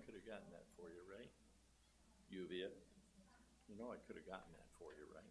could have gotten that for you, right? You have it. You know I could have gotten that for you, right?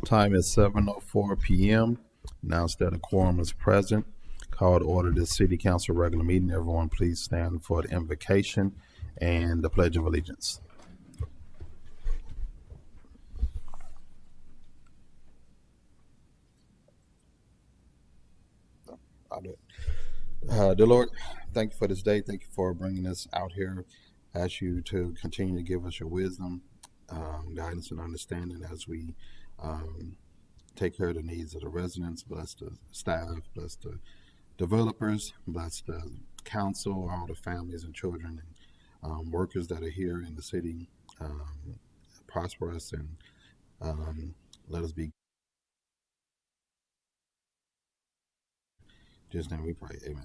Time is 7:04 p.m. Announced that a quorum is present. Call to order this city council regular meeting. Everyone please stand for the invocation and the pledge of allegiance. I'll do it. Dear Lord, thank you for this day. Thank you for bringing us out here. I ask you to continue to give us your wisdom, guidance, and understanding as we take care of the needs of the residents. Bless the staff, bless the developers, bless the council, all the families and children and workers that are here in the city. Prosper us and let us be. Just name we pray. Amen.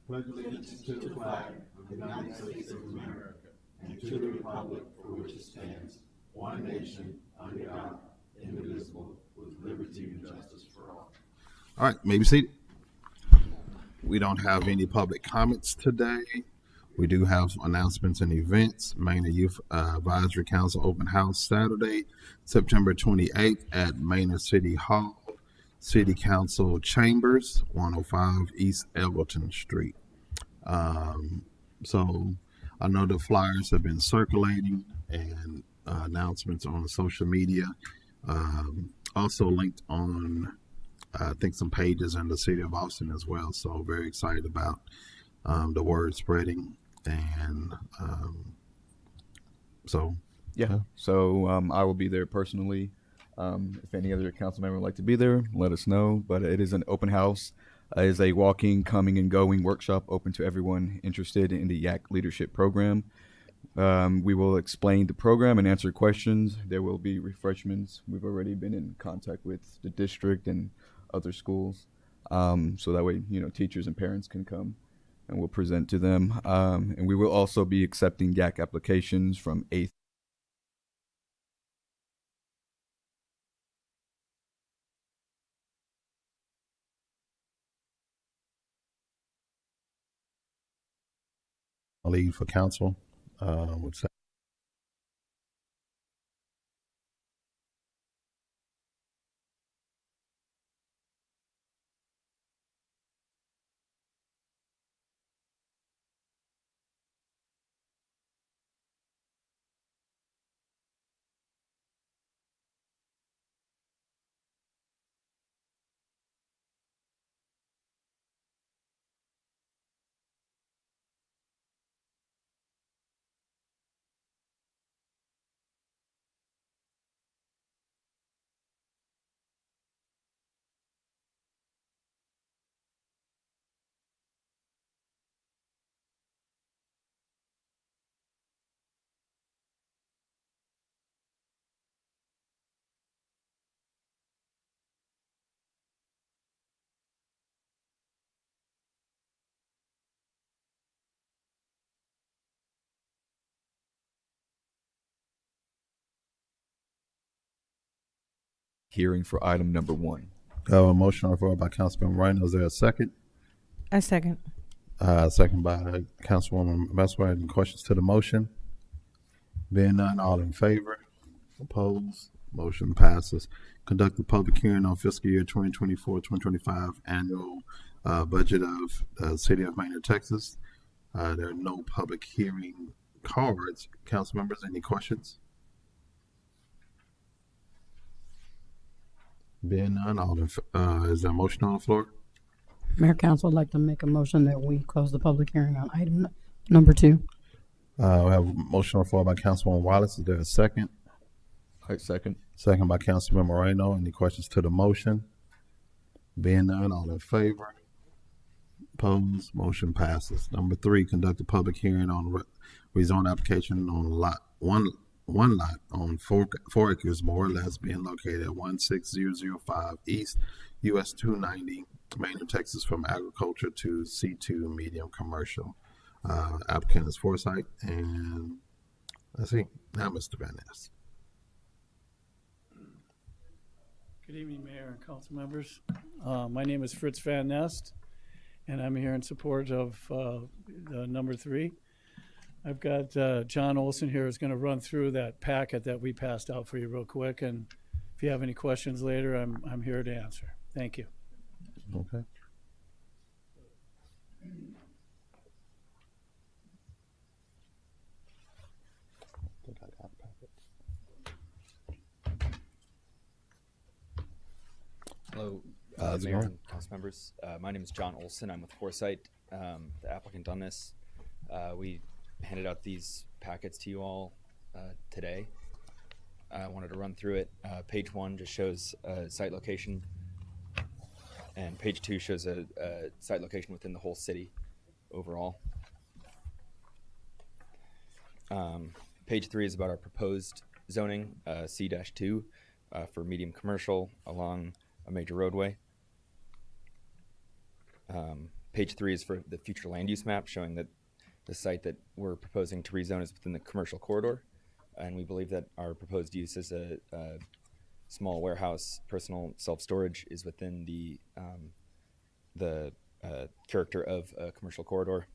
Pledge allegiance to the flag of the United States of America and to the republic for which it stands, one nation, under God, indivisible, with liberty and justice for all. All right, maybe seated. We don't have any public comments today. We do have announcements and events. Maynard Youth Advisory Council Open House Saturday, September 28th at Maynard City Hall, City Council Chambers, 105 East Elgleton Street. So I know the flyers have been circulating and announcements on social media. Also linked on, I think, some pages in the city of Austin as well. So very excited about the word spreading. And so I will be there personally. If any other council member would like to be there, let us know. But it is an open house. It is a walking, coming, and going workshop open to everyone interested in the YAC leadership program. We will explain the program and answer questions. There will be refreshments. We've already been in contact with the district and other schools, so that way teachers and parents can come, and we'll present to them. And we will also be accepting YAC applications from 8th. lead for council would say. Hearing for item number 1. A motion on the floor by Councilman Rhino. Is there a second? I second. Second by Councilwoman Messwright. Any questions to the motion? Being none, all in favor? Opposed? Motion passes. Conduct a public hearing on fiscal year 2024-2025 annual budget of the City of Maynard, Texas. There are no public hearing cards. Council members, any questions? Being none, is there a motion on the floor? Mayor Council would like to make a motion that we close the public hearing on item number 2. We have a motion on the floor by Councilwoman Wallace. Is there a second? All right, second. Second by Councilman Moreno. Any questions to the motion? Being none, all in favor? Opposed? Motion passes. Number 3, conduct a public hearing on rezone application on one lot on 4 acres more or less being located at 16005 East US 290, Maynard, Texas, from agriculture to C2 medium commercial. Applicant is Foresight, and let's see, now Mr. Van Ness. Good evening, Mayor and council members. My name is Fritz Van Nest, and I'm here in support of number 3. I've got John Olson here who's going to run through that packet that we passed out for you real quick, and if you have any questions later, I'm here to answer. Thank you. Okay. Hello, how's it Mayor going? and council members. My name is John Olson. I'm with Foresight, the applicant on this. We handed out these packets to you all today. I wanted to run through it. Page 1 just shows a site location, and page 2 shows a site location within the whole city overall. Page 3 is about our proposed zoning, C-2, for medium commercial along a major roadway. Page 3 is for the future land use map, showing that the site that we're proposing to rezone is within the commercial corridor, and we believe that our proposed use as a small warehouse, personal self-storage, is within the character of a commercial corridor.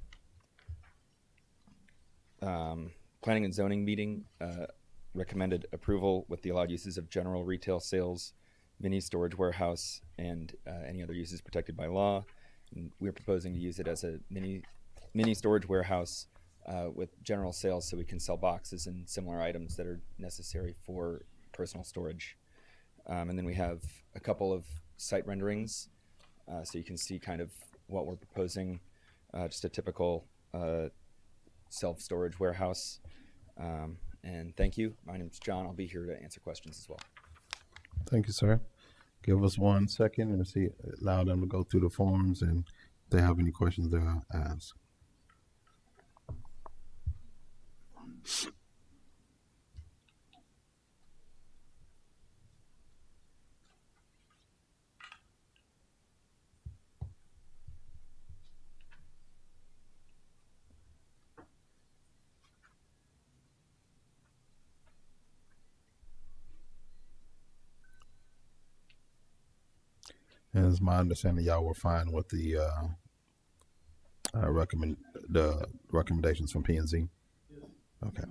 Planning and zoning meeting recommended approval with the allowed uses of general retail sales, mini storage warehouse, and any other uses protected by law. And we're proposing to use it as a mini storage warehouse with general sales, so we can sell boxes and similar items that are necessary for personal storage. And then we have a couple of site renderings, so you can see kind of what we're proposing, just a typical self-storage warehouse. And thank you. My name's John. I'll be here to answer questions as well. Thank you, sir. Give us 1 second and allow them to go through the forms, and if they have any questions, they'll ask. And it's my understanding y'all were fine with the recommendations from P&Z. Okay.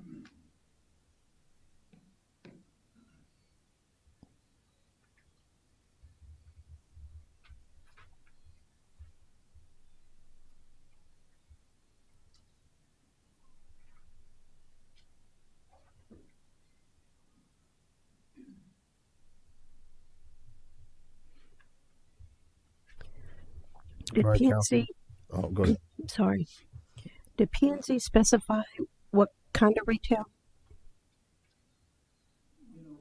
Did Right, PNC, Oh, go ahead. sorry, did PNC specify what kind of retail? You know,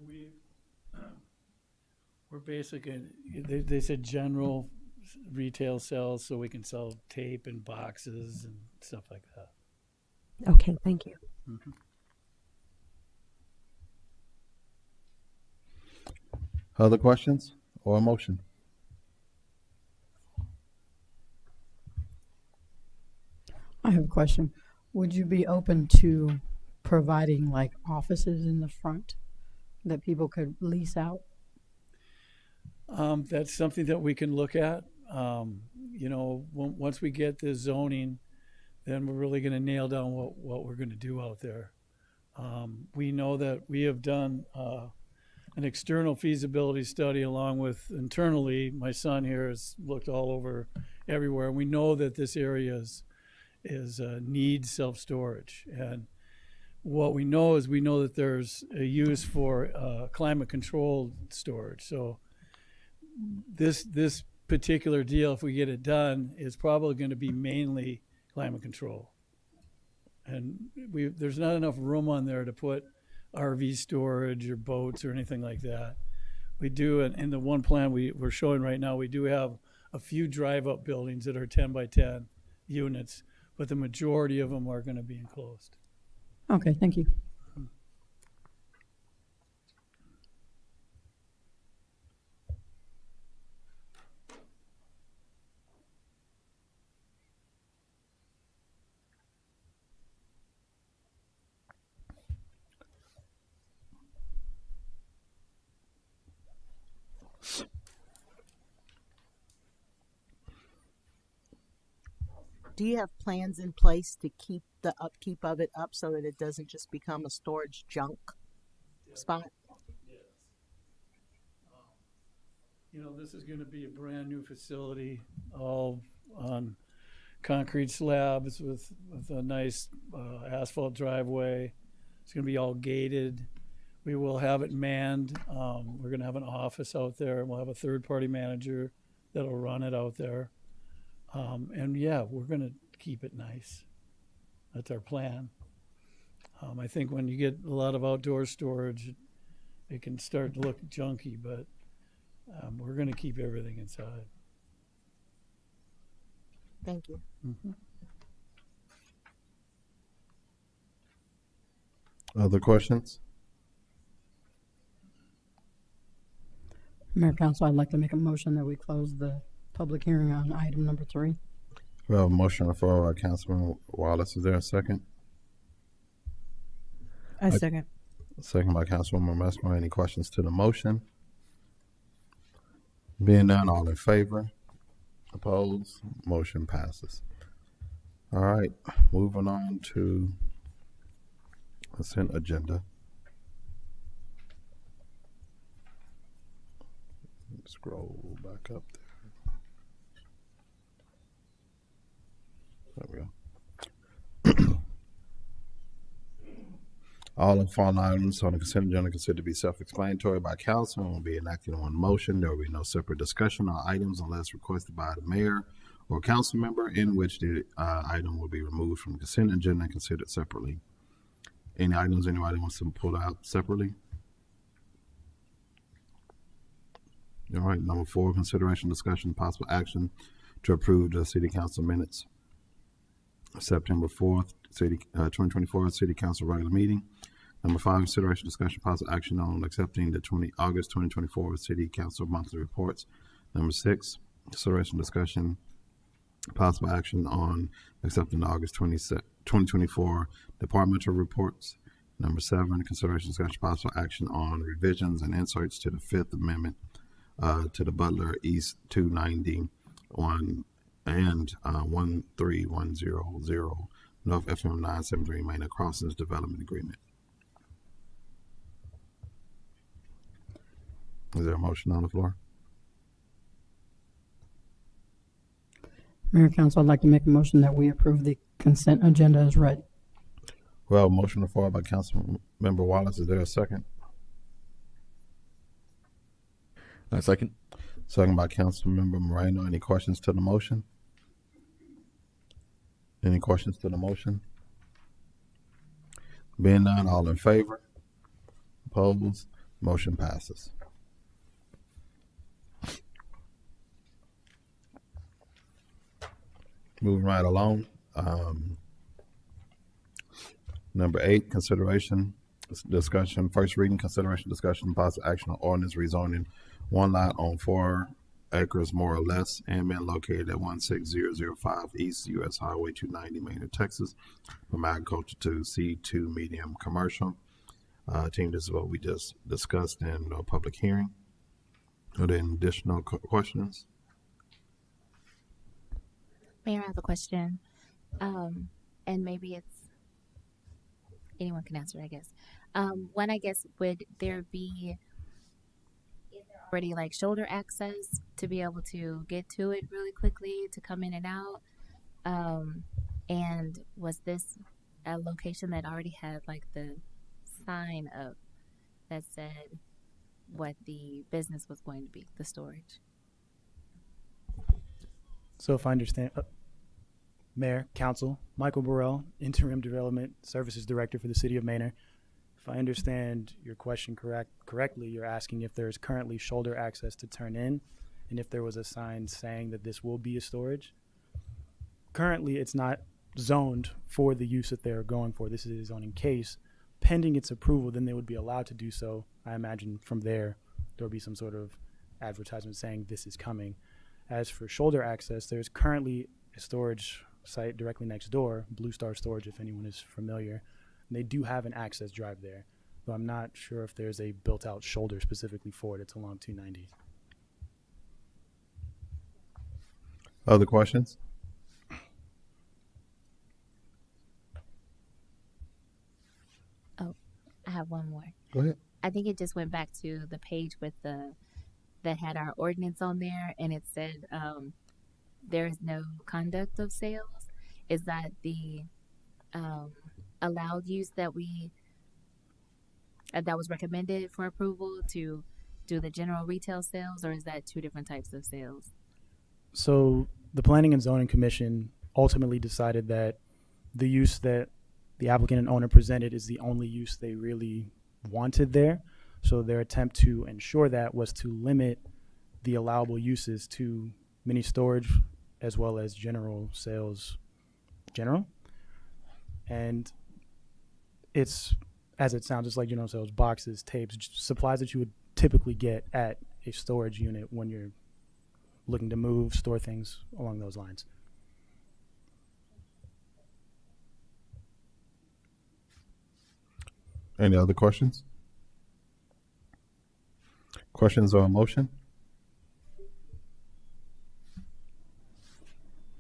we're basically, they said general retail sales, so we can sell tape and boxes and stuff like that. Okay, thank you. Other questions or a motion? I have a question. Would you be open to providing like offices in the front that people could lease out? That's something that we can look at. You know, once we get the zoning, then we're really going to nail down what we're going to do out there. We know that we have done an external feasibility study along with internally. My son here has looked all over everywhere. We know that this area needs self-storage. And what we know is that there's a use for climate-controlled storage. So this particular deal, if we get it done, is probably going to be mainly climate control. And there's not enough room on there to put RV storage or boats or anything like that. We do, in the one plan we're showing right now, we do have a few drive-up buildings that are 10 by 10 units, but the majority of them are going to be enclosed. Okay, thank you. Do you have plans in place to keep the upkeep of it up so that it doesn't just become a storage junk spot? You know, this is going to be a brand new facility, all on concrete slabs with a nice asphalt driveway. It's going to be all gated. We will have it manned. We're going to have an office out there. We'll have a third-party manager that'll run it out there. And yeah, we're going to keep it nice. That's our plan. I think when you get a lot of outdoor storage, it can start to look junky, but we're going to keep everything inside. Thank you. Mm-hmm. Other questions? Mayor Council, I'd like to make a motion that we close the public hearing on item number 3. We have a motion on the floor by Councilman Wallace. Is there a second? I second. Second by Councilwoman Messmer. Any questions to the motion? Being none, all in favor? Opposed? Motion passes. All right, moving on to consent agenda. Scroll back up there. There we go. All of the following items on the consent agenda considered to be self-explanatory by council and will be enacted in one motion. There will be no separate discussion on items unless requested by the mayor or council member, in which the item will be removed from the consent agenda and considered separately. Any items anybody wants to pull out separately? All right, number 4, consideration, discussion, possible action to approve the city council minutes. September 4th, 2024 City Council regular meeting. Number 5, consideration, discussion, possible action on accepting the August 2024 City Council monthly reports. Number 6, consideration, discussion, possible action on accepting the August 2024 departmental reports. Number 7, consideration, discussion, possible action on revisions and inserts to the 5th Amendment to the Butler East 291 and 13100 North FM 973 Main Crossings Development Agreement. Is there a motion on the floor? Mayor Council, I'd like to make a motion that we approve the consent agenda as read. Well, motion on the floor by Councilmember Wallace. Is there a second? Second. Second by Councilmember Moreno. Any questions to the motion? Any questions to the motion? Being none, all in favor? Opposed? Motion passes. Moving right along. Number 8, consideration, discussion, first reading, consideration, discussion, possible action on ordinance rezoning one lot on 4 acres more or less and been located at 16005 East US Highway 290, Maynard, Texas, from agriculture to C2 medium commercial. Team, this is what we just discussed in a public hearing. Are there any additional questions? Mayor, I have a question. And maybe it's anyone can answer, I guess. One, I guess, would there be already like shoulder access to be able to get to it really quickly to come in and out? And was this a location that already had like the sign up that said what the business was going to be, the storage? So if I understand, Mayor, Council, Michael Burrell, Interim Development Services Director for the City of Manor. If I understand your question correctly, you're asking if there's currently shoulder access to turn in and if there was a sign saying that this will be a storage. Currently, it's not zoned for the use that they're going for. This is a zoning case. Pending its approval, then they would be allowed to do so. I imagine from there will be some sort of advertisement saying this is coming. As for shoulder access, there's currently a storage site directly next door, Blue Star Storage, if anyone is familiar. And they do have an access drive there, but I'm not sure if there's a built-out shoulder specifically for it. It's along 290. Other questions? Oh, I have one more. Go ahead. I think it just went back to the page with that had our ordinance on there, and it said there is no conduct of sales. Is that the allowed use that that was recommended for approval to do the general retail sales, or is that two different types of sales? So the Planning and Zoning Commission ultimately decided that the use that the applicant and owner presented is the only use they really wanted there. So their attempt to ensure that was to limit the allowable uses to mini storage as well as general sales general. And it's, as it sounds, just like general sales, boxes, tapes, supplies that you would typically get at a storage unit when you're looking to move, store things along those lines. Any other questions? Questions or a motion?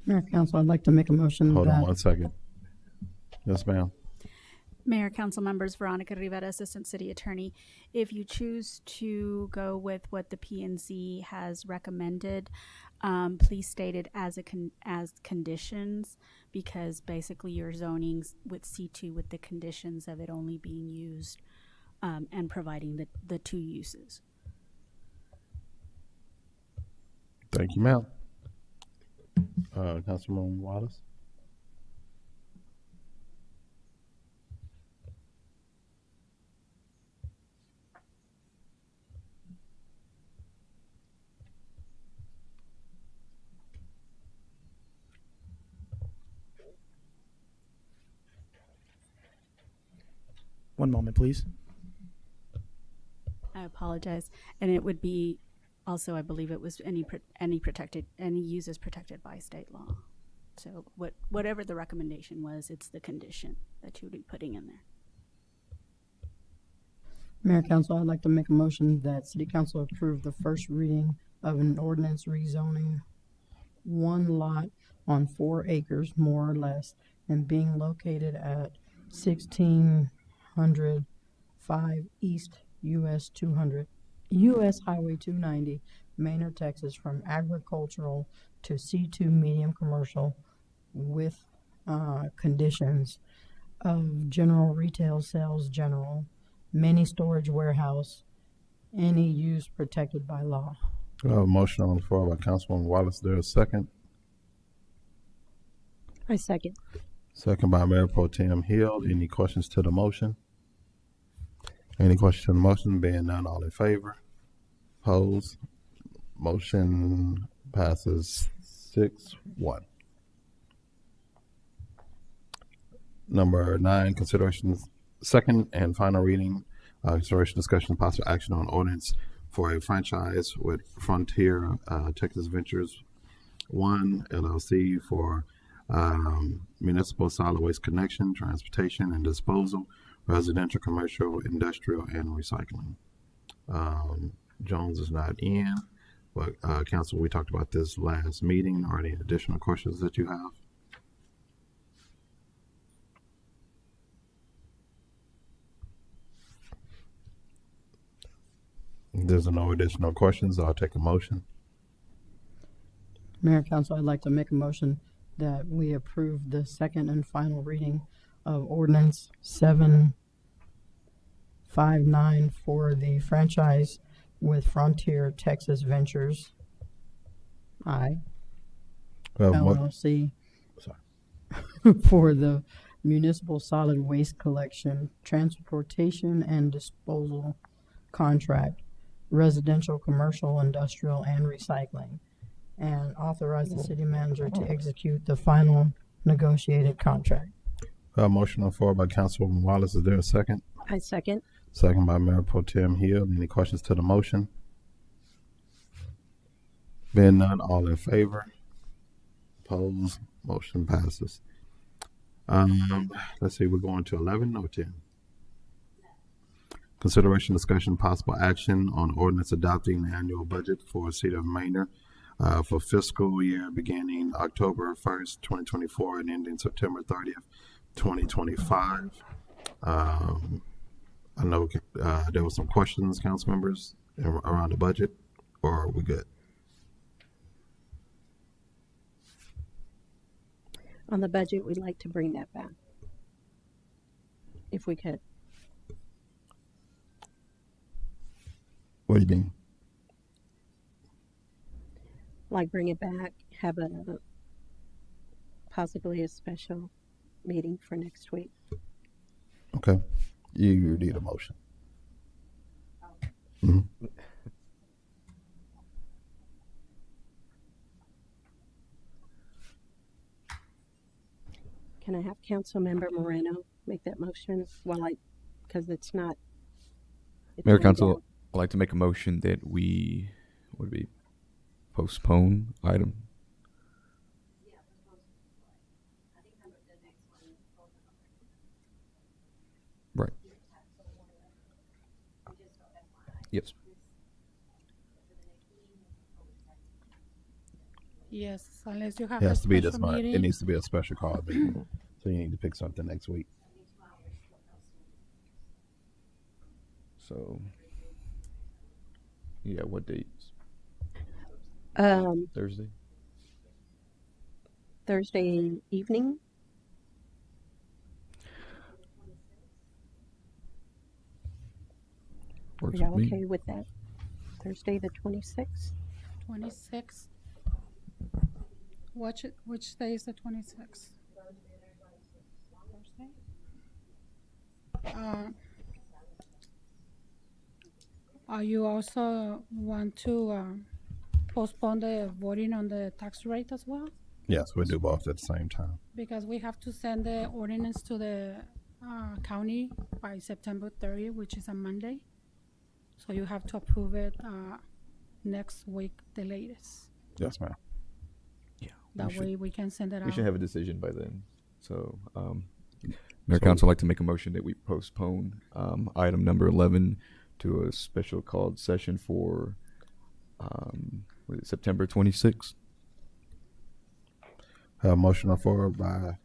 Mayor, Council, I'd like to make a motion Hold on that 1 second. Yes, ma'am. Mayor, council members, Veronica Rivera, Assistant City Attorney. If you choose to go with what the P&Z has recommended, please state it as as conditions, because basically your zonings with C2 with the conditions of it only being used and providing the two uses. Thank you, ma'am. Councilman Wallace. One moment, please. I apologize. And it would be also, I believe it was any use is protected by state law. So whatever the recommendation was, it's the condition that you would be putting in there. Mayor, Council, I'd like to make a motion that City Council approve the first reading of an ordinance rezoning one lot on 4 acres, more or less, and being located at 1605 East US Highway 290, Manor, Texas, from agricultural to C2 medium commercial with conditions of general retail sales, general, mini storage warehouse, any use protected by law. We have a motion on the floor by Councilwoman Wallace. There a second? I second. Second by Mayor Pro Tem Hill. Any questions to the motion? Any questions to the motion? Being none, all in favor? Opposed? Motion passes 6-1. Number 9, consideration, second and final reading, consideration, discussion, possible action on ordinance for a franchise with Frontier Texas Ventures 1 LLC for municipal solid waste connection, transportation and disposal, residential, commercial, industrial, and recycling. Jones is not in, but council, we talked about this last meeting. Are there any additional questions that you have? If there's no additional questions, I'll take a motion. Mayor, Council, I'd like to make a motion that we approve the second and final reading of ordinance 759 for the franchise with Frontier Texas Ventures. Aye. LLC Sorry. for the municipal solid waste collection, transportation, and disposal contract, residential, commercial, industrial, and recycling, and authorize the city manager to execute the final negotiated contract. Motion on the floor by Councilwoman Wallace. Is there a second? I second. Second by Mayor Pro Tem Hill. Any questions to the motion? Being none, all in favor? Opposed? Motion passes. Let's see, we're going to 11 or 10? Consideration, discussion, possible action on ordinance adopting the annual budget for the City of Manor for fiscal year beginning October 1st, 2024 and ending September 30th, 2025. I know there were some questions, council members, around the budget, or are we good? On the budget, we'd like to bring that back. If we could. What do you mean? Like bring it back, have a possibly a special meeting for next week. Okay. You need a motion. Mhm. Can I have Councilmember Moreno make that motion because it's not. It's Mayor not Council, down. I'd like to make a motion that we postpone item. Right. Yes. Yes, unless you have It a has to be this special month. meeting. It needs to be a special call meeting. So you need to pick something next week. So, yeah, what dates? Thursday? Thursday evening. Are Works y'all with me. okay with that? Thursday the 26th? 26. Which day is the 26th? Thursday. Are you also want to postpone the voting on the tax rate as well? Yes, we'll do both at the same time. Because we have to send the ordinance to the county by September 30th, which is a Monday. So you have to approve it next week, the latest. Yes, ma'am. Yeah. That way we can send it out. We should have a decision by then. So, Mayor Council, I'd like to make a motion that we postpone item number 11 to a special called session for September 26th Motion on the floor by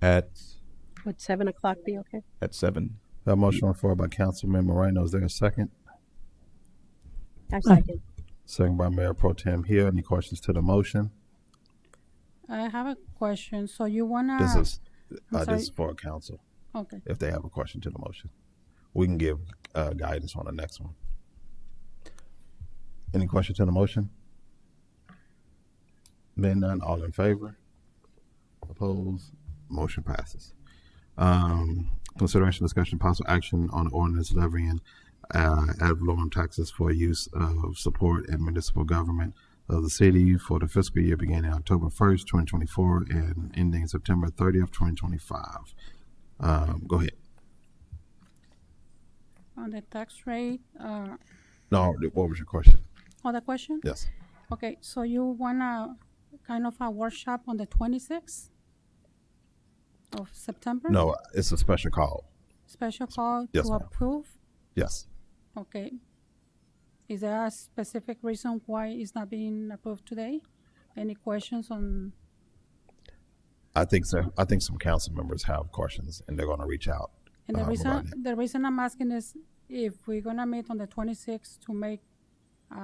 at Would 7 o'clock be okay? 7. motion on the floor by Councilman Moreno. Is there a second? I second. Second by Mayor Pro Tem Hill. Any questions to the motion? I have a question. So you wanna? This is I'm this is sorry. for council. Okay. If they have a question to the motion, we can give guidance on the next one. Any question to the motion? Being none, all in favor? Opposed? Motion passes. Consideration, discussion, possible action on ordinance levying ad valorem taxes for use of support and municipal government of the city for the fiscal year beginning October 1st, 2024 and ending September 30th, 2025. Go ahead. On the tax rate, No, what was your question? other question? Yes. Okay, so you wanna kind of a workshop on the 26th of September? No, it's a special call. Special call Yes, to ma'am. approve? Yes. Okay. Is there a specific reason why it's not being approved today? Any questions on? I think so. I think some council members have questions and they're going to reach out. And the regarding it. reason I'm asking is if we're gonna meet on the 26th to make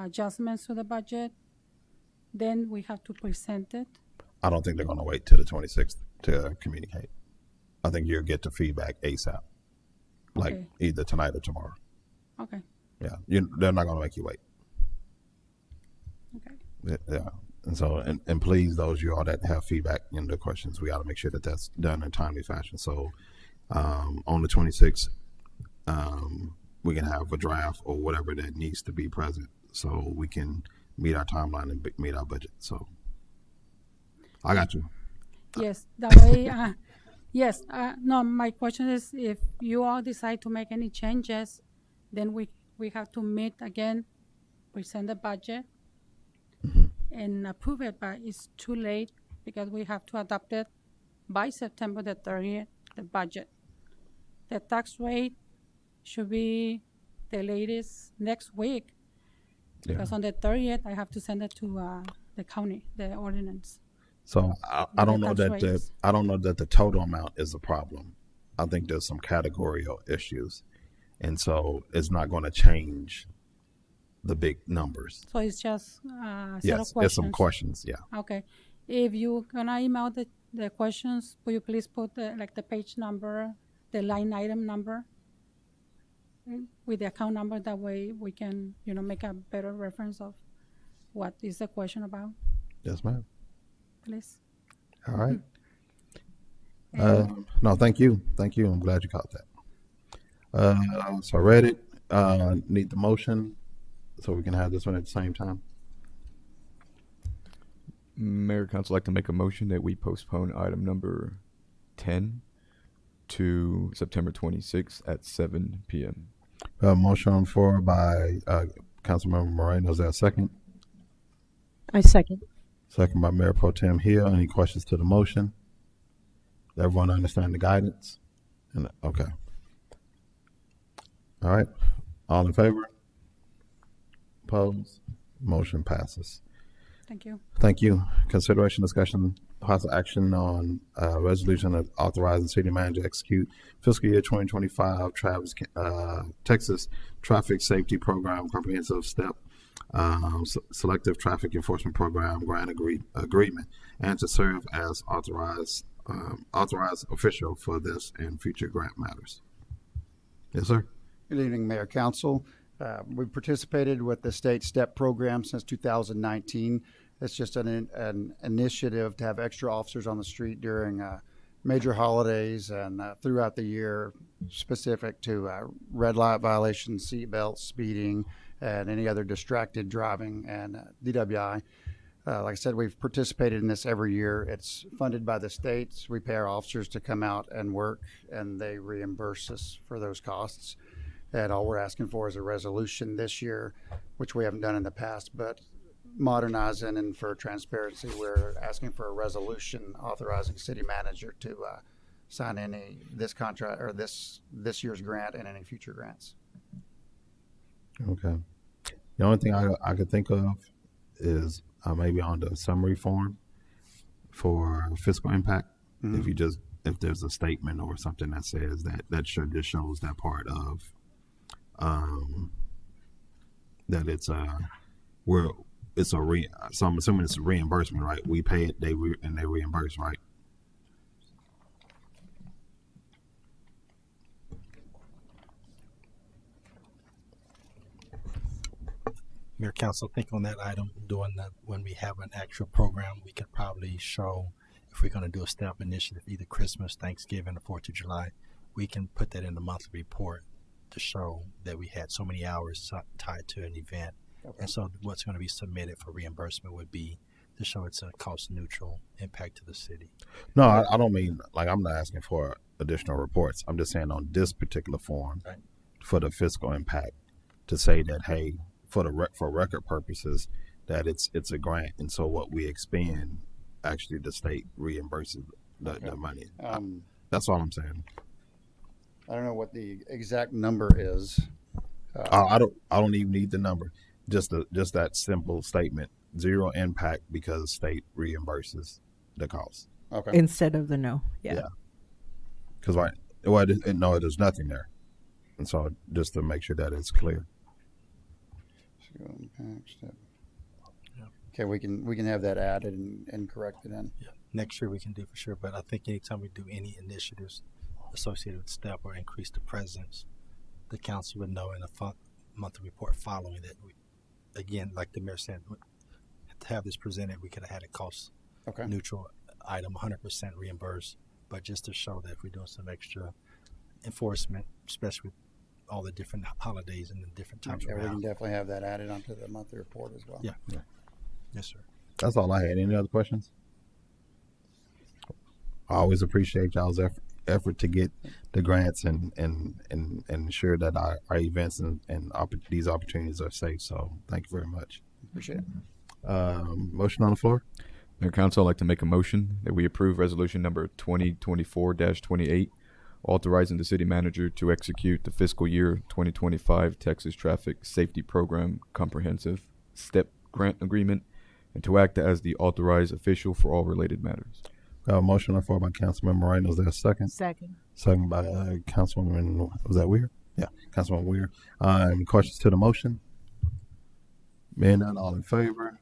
adjustments to the budget, then we have to present it. I don't think they're going to wait till the 26th to communicate. I think you'll get the feedback ASAP, like Okay. either tonight or tomorrow. Okay, Yeah, they're not going to make you wait. okay. Yeah, And so, and please, those of you all that have feedback in the questions, we got to make sure that that's done in a timely fashion. So, on the 26th, we can have a draft or whatever that needs to be present, so we can meet our timeline and meet our budget. So, I got you. Yes, that way, yes, no, my question is if you all decide to make any changes, then we have to meet again, present the budget, and approve it, but it's too late because we have to adopt it by September the 30th, the budget. The tax rate should be the latest next week, because on the 30th, I have to send it to the county, the ordinance. So I don't know tax that rates. I don't know that the total amount is a problem. I think there's some categorical issues, and so it's not going to change the big numbers. So it's just a set of Yes, questions. there's some questions. Yeah. Okay. If you're gonna email the questions, will you please put the page number, the line item number with the account number? That way we can, make a better reference of what is the question about, Yes, ma'am. please. All right. No, thank you. Thank you. I'm glad you caught that. So I read it. Need the motion so we can have this one at the same time. Mayor, Council, like to make a motion that we postpone item number 10 to September 26th at 7 p.m. Motion on the floor by Councilmember Moreno. Is there a second? I second. Second by Mayor Pro Tem Hill. Any questions to the motion? Does everyone understand the guidance? Okay. All right. All in favor? Opposed? Motion passes. Thank you. Thank you. Consideration, discussion, possible action on resolution of authorizing city manager to execute fiscal year 2025 Texas Traffic Safety Program Comprehensive Step Selective Traffic Enforcement Program Grant Agreement, and to serve as authorized official for this and future grant matters. Yes, sir. Good evening, Mayor, Council. We've participated with the state STEP program since 2019. It's just an initiative to have extra officers on the street during major holidays and throughout the year, specific to red light violations, seatbelts, speeding, and any other distracted driving and DWI. Like I said, we've participated in this every year. It's funded by the states. We pay our officers to come out and work, and they reimburse us for those costs. And all we're asking for is a resolution this year, which we haven't done in the past, but modernizing and for transparency, we're asking for a resolution authorizing city manager to sign this contract or this year's grant and any future grants. Okay. The only thing I could think of is maybe on the summary form for fiscal impact. Mm-hmm. If there's a statement or something that says that just shows that part of that it's so I'm assuming it's a reimbursement, right? We pay it, they reimburse, right? Mayor, Council, I think on that item, when we have an actual program, we could probably show if we're going to do a STEP initiative, either Christmas, Thanksgiving, or 4th of July, we can put that in the monthly report to show that we had so many hours tied to an event. Okay. And so what's going to be submitted for reimbursement would be to show it's a cost neutral impact to the city. No, I don't mean, like, I'm not asking for additional reports. I'm just saying on this particular form, right, for the fiscal impact, to say that, hey, for record purposes, that it's a grant, and so what we expend, actually the state reimburses the money. That's all I'm saying. I don't know what the exact number is. I don't even need the number. Just that simple statement: zero impact because state reimburses the cost. Okay. Instead of the no. Yeah. Because no, there's nothing there, and so just to make sure that it's clear. Okay, we can have that added and corrected in. Yeah. Next year we can do for sure, but I think anytime we do any initiatives associated with STEP or increase the presence, the council would know in a monthly report following that. Again, like the mayor said, have this presented, we could have had a cost neutral item, 100% reimbursed. But just to show that if we're doing some extra enforcement, especially with all the different holidays and the different times Yeah, we around. can definitely have that added onto the monthly report as well. Yeah. Yes, sir. That's all I had. Any other questions? I always appreciate y'all's effort to get the grants and ensure that our events and these opportunities are safe. So thank you very much. Appreciate it. Motion on the floor. Mayor Council, I'd like to make a motion that we approve resolution number 2024-28, authorizing the city manager to execute the fiscal year 2025 Texas Traffic Safety Program Comprehensive STEP Grant Agreement, and to act as the authorized official for all related matters. Motion on the floor by Councilman Moreno. Is there a second? Second. Second by Councilwoman, was that Weir? Yeah, Councilwoman Weir. Any questions to the motion? Being none, all in favor?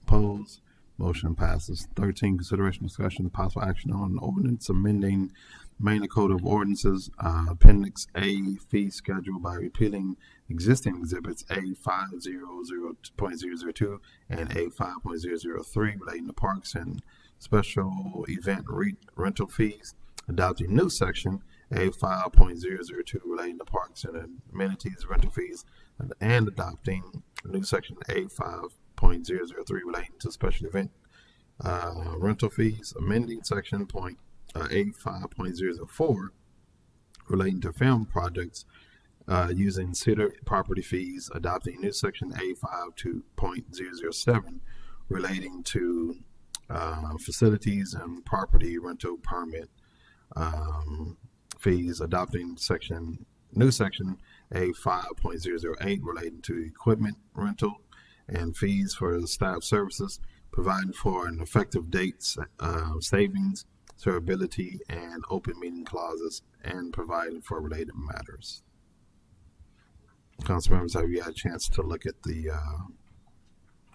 Opposed? Motion passes. 13, consideration, discussion, and possible action on ordinance amending Maine Code of Ordinances, Appendix A fee schedule by repealing existing exhibits A500.002 and A5.003 relating to parks and special event rental fees, adopting new section A5.002 relating to parks and amenities rental fees, and adopting new section A5.003 relating to special event rental fees, amending section A5.004 relating to film projects using city property fees, adopting new section A5.007 relating to facilities and property rental permit fees, adopting new section A5.008 relating to equipment rental and fees for staff services, providing for an effective date savings, servability, and open meeting clauses, and providing for related matters. Council members, have you had a chance to look at the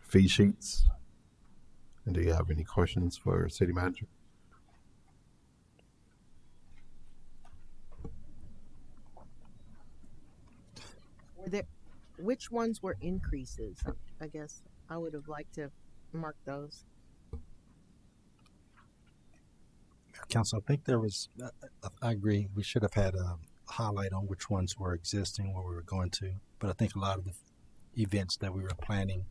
fee sheets? And do you have any questions for city manager? Which ones were increases? I guess I would have liked to mark those. Council, I think there was, I agree, we should have had a highlight on which ones were existing, where we were going to. But I think a lot of the events that we were planning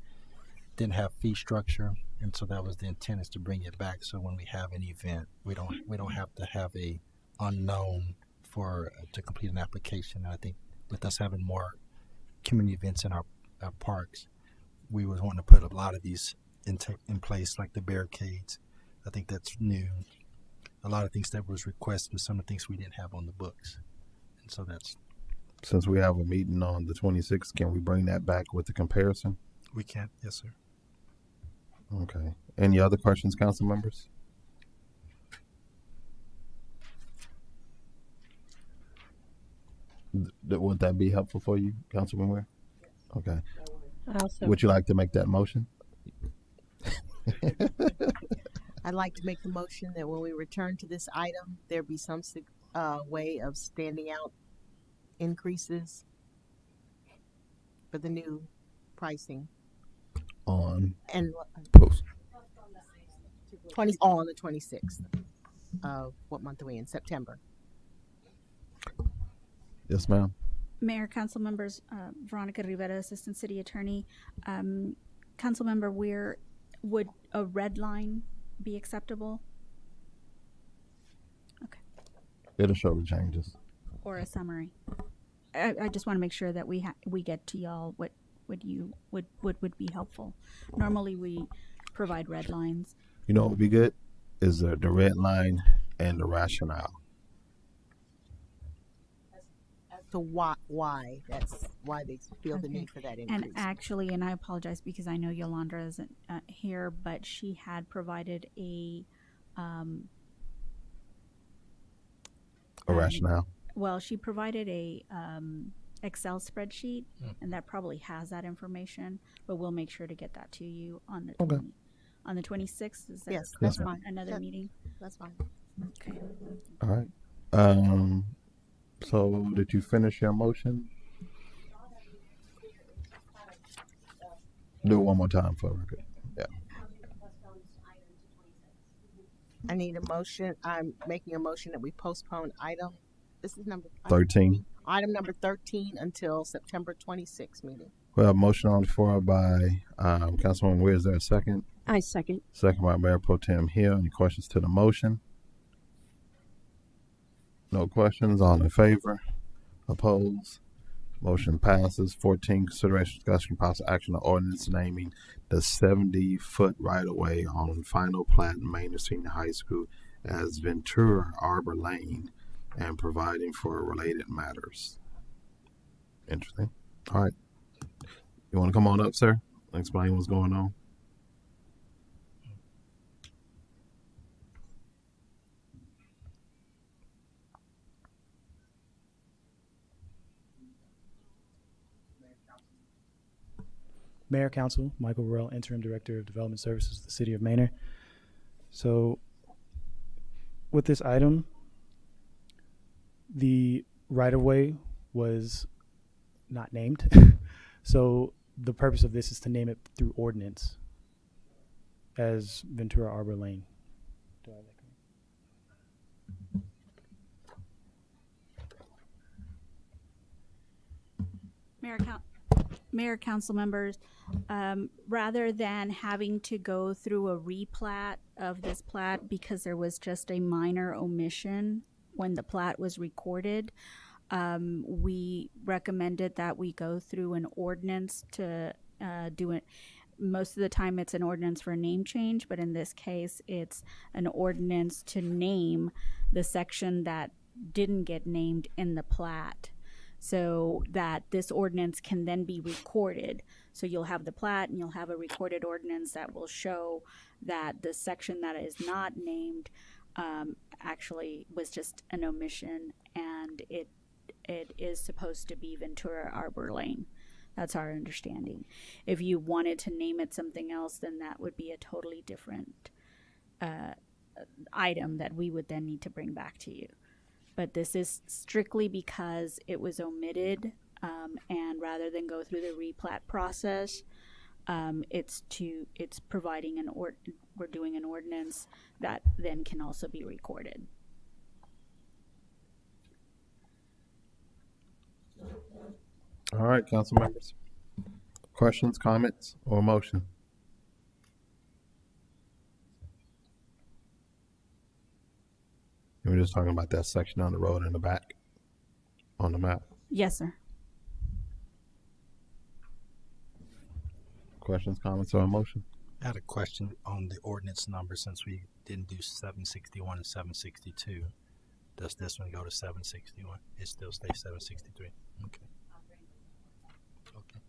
didn't have fee structure, and so that was the intent, is to bring it back. So when we have an event, we don't have to have a unknown to complete an application. And I think with us having more community events in our parks, we was wanting to put a lot of these in place, like the barricades. I think that's new. A lot of things that was requested, some of the things we didn't have on the books, and so that's. Since we have a meeting on the 26th, can we bring that back with the comparison? We can, yes, sir. Okay. Any other questions, council members? Would that be helpful for you, Councilman Ware? Okay. Would you like to make that motion? I'd like to make the motion that when we return to this item, there be some way of standing out increases for the new pricing. On and post. On the 26th of what month are we in? September. Yes, ma'am. Mayor, council members, Veronica Rivera, Assistant City Attorney. Council member Weir, would a red line be acceptable? Okay. It'll show the changes. Or a summary. I just want to make sure that we get to y'all what would be helpful. Normally we provide red lines. You know what would be good is the red line and the rationale. So why? That's why they feel the need for that increase. And actually, and I apologize because I know Yolanda isn't here, but she had provided a rationale. Well, she provided a Excel spreadsheet, and that probably has that information. But we'll make sure to get that to you on the on the 26th. Is that yes, that's fine. Another meeting. That's fine. Okay. All right. So did you finish your motion? Do it one more time for the record. Yeah. I need a motion. I'm making a motion that we postpone this is number 13. Item number 13 until September 26th meeting. We have a motion on the floor by Councilwoman Weir. Is there a second? I second. Second by Mayor Pro Tem Hill. Any questions to the motion? No questions. All in favor? Opposed? Motion passes. 14, consideration, discussion, possible action on ordinance naming the 70-foot right-of-way on final plat in Manor Senior High School as Ventura Arbor Lane and providing for related matters. Interesting. All right. You want to come on up, sir? Explain what's going on. Mayor, Council, Michael Burrell, Interim Director of Development Services of the City of Manor. So with this item, the right-of-way was not named. So the purpose of this is to name it through ordinance as Ventura Arbor Lane. Do I have that correct? Mayor, council members, rather than having to go through a replat of this plat because there was just a minor omission when the plat was recorded, we recommended that we go through an ordinance to do it. Most of the time it's an ordinance for a name change, but in this case it's an ordinance to name the section that didn't get named in the plat, so that this ordinance can then be recorded. So you'll have the plat and you'll have a recorded ordinance that will show that the section that is not named actually was just an omission, and it is supposed to be Ventura Arbor Lane. That's our understanding. If you wanted to name it something else, then that would be a totally different item that we would then need to bring back to you. But this is strictly because it was omitted, and rather than go through the replat process, it's providing we're doing an ordinance that then can also be recorded. All right, council members. Questions, comments, or motion? You were just talking about that section on the road in the back on the map. Yes, sir. Questions, comments, or motion? I had a question on the ordinance number since we didn't do 761 and 762. Does this one go to 761? It still stays 763. Okay. Okay.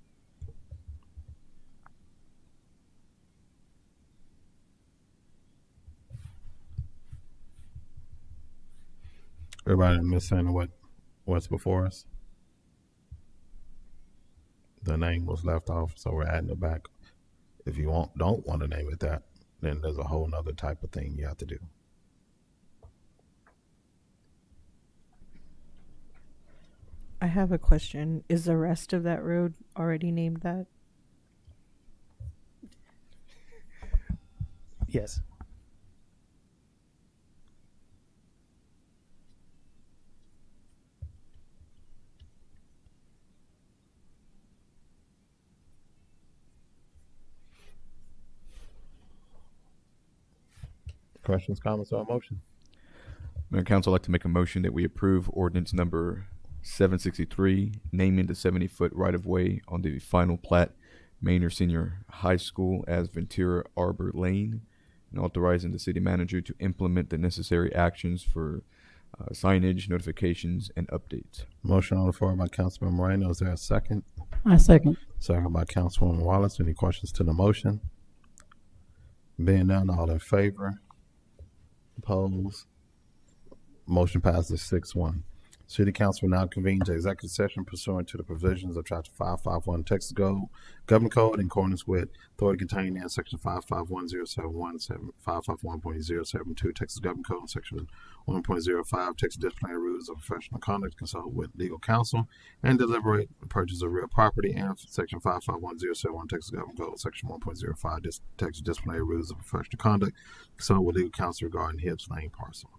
Everybody understand what's before us? The name was left off, so we're adding it back. If you don't want to name it that, then there's a whole nother type of thing you have to do. I have a question. Is the rest of that road already named that? Yes. Questions, comments, or motion? Mayor and Council, I'd like to make a motion that we approve ordinance number 763, naming the 70-foot right-of-way on the final plat, Manor Senior High School as Ventura Arbor Lane, and authorizing the city manager to implement the necessary actions for signage, notifications, and updates. Motion on the floor by Councilman Moreno. Is there a second? I second. Second by Councilwoman Wallace. Any questions to the motion? Being none, all in favor? Opposed? Motion passes 6-1. City Council will now convene to executive session pursuant to the provisions of Chapter 551 Texas Government Code in accordance with authority contained in Section 551.071, 551.072 Texas Government Code, and Section 1.05 Texas Disciplinary Rules of Professional Conduct, consult with legal counsel, and deliberate the purchase of real property, and Section 551.071 Texas Government Code, Section 1.05 Texas Disciplinary Rules of Professional Conduct, consult with legal counsel regarding Hibbs Lane parcel.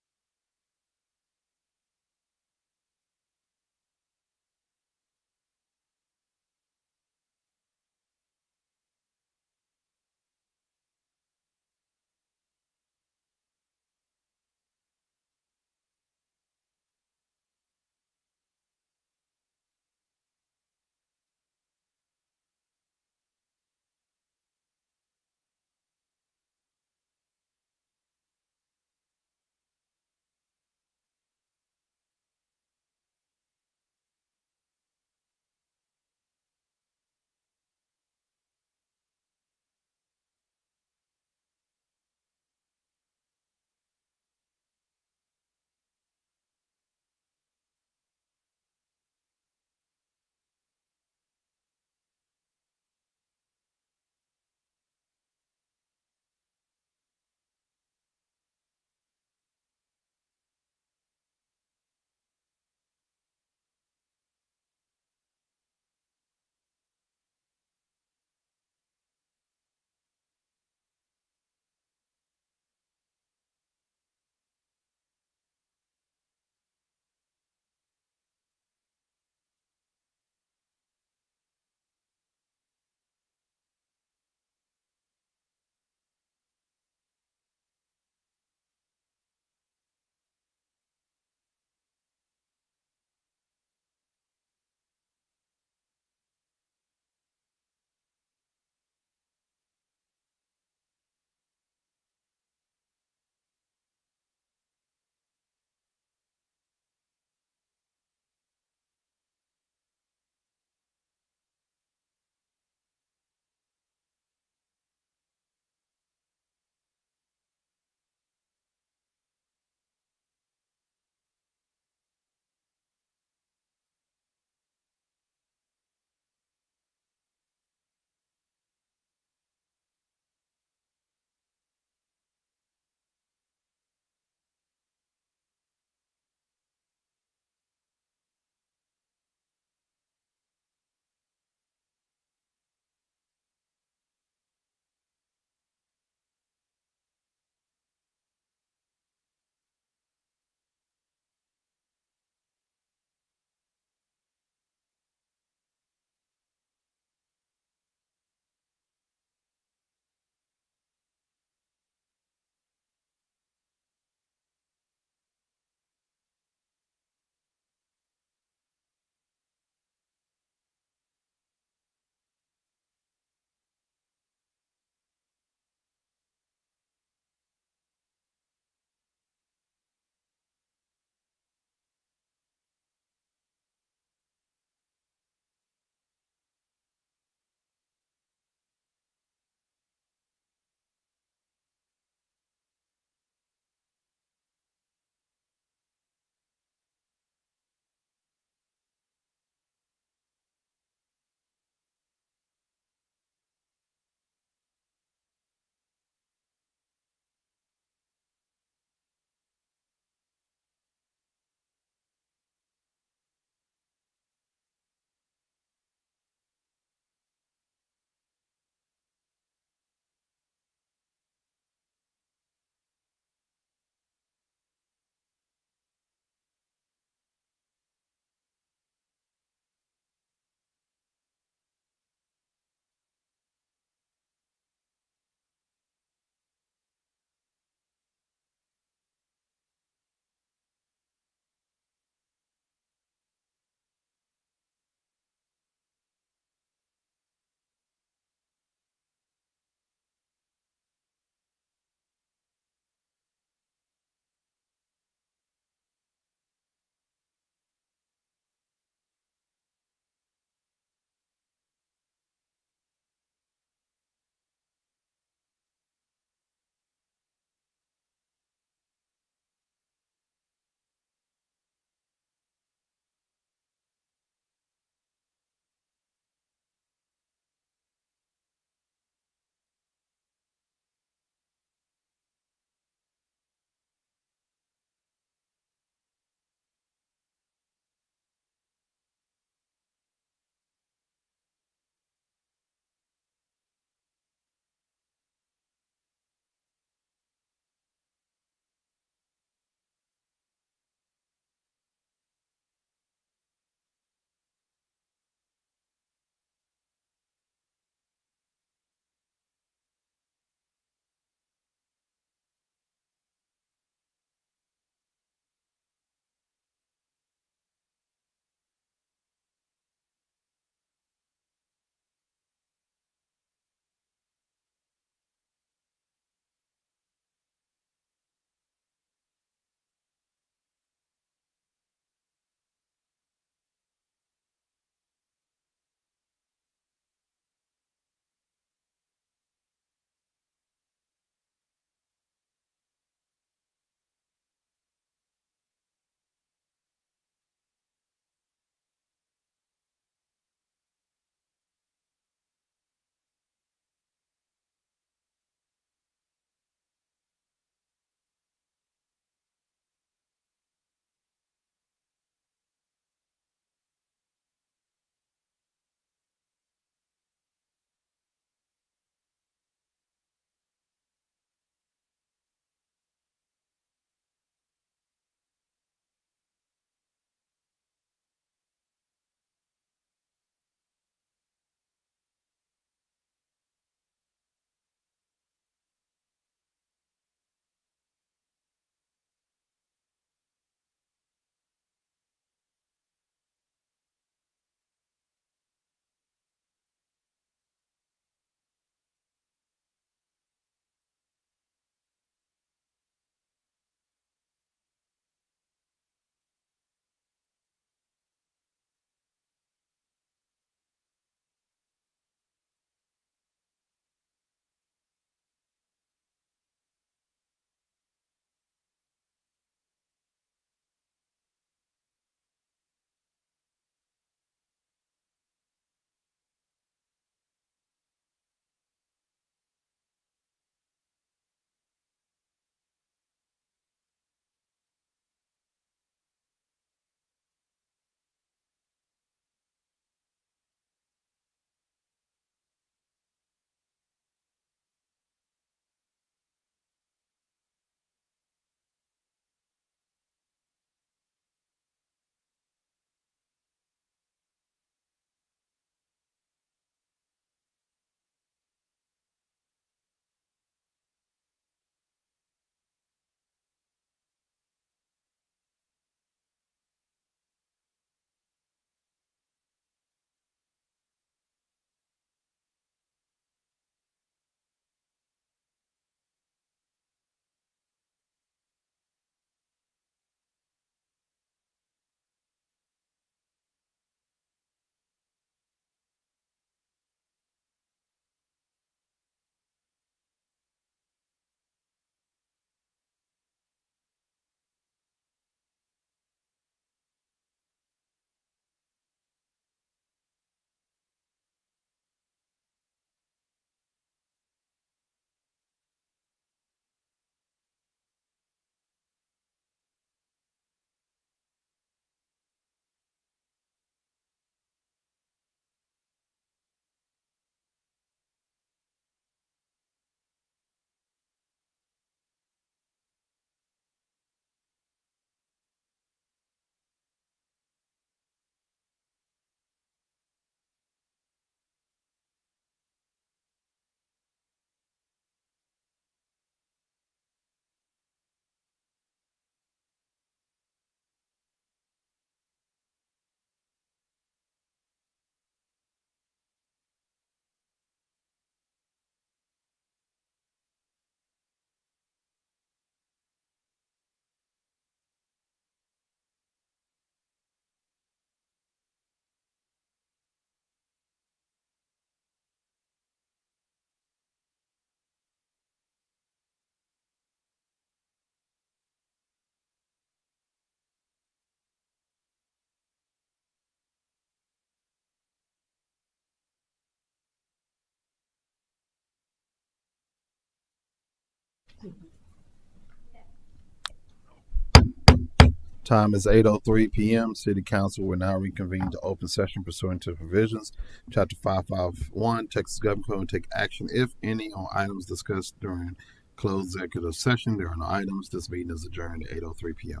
Time is 8:03 p.m. City Council will now reconvene to open session pursuant to provisions. Chapter 551, Texas Government Code, take action, if any, on items discussed during closed executive session. There are no items. This meeting is adjourned at 8:03 p.m.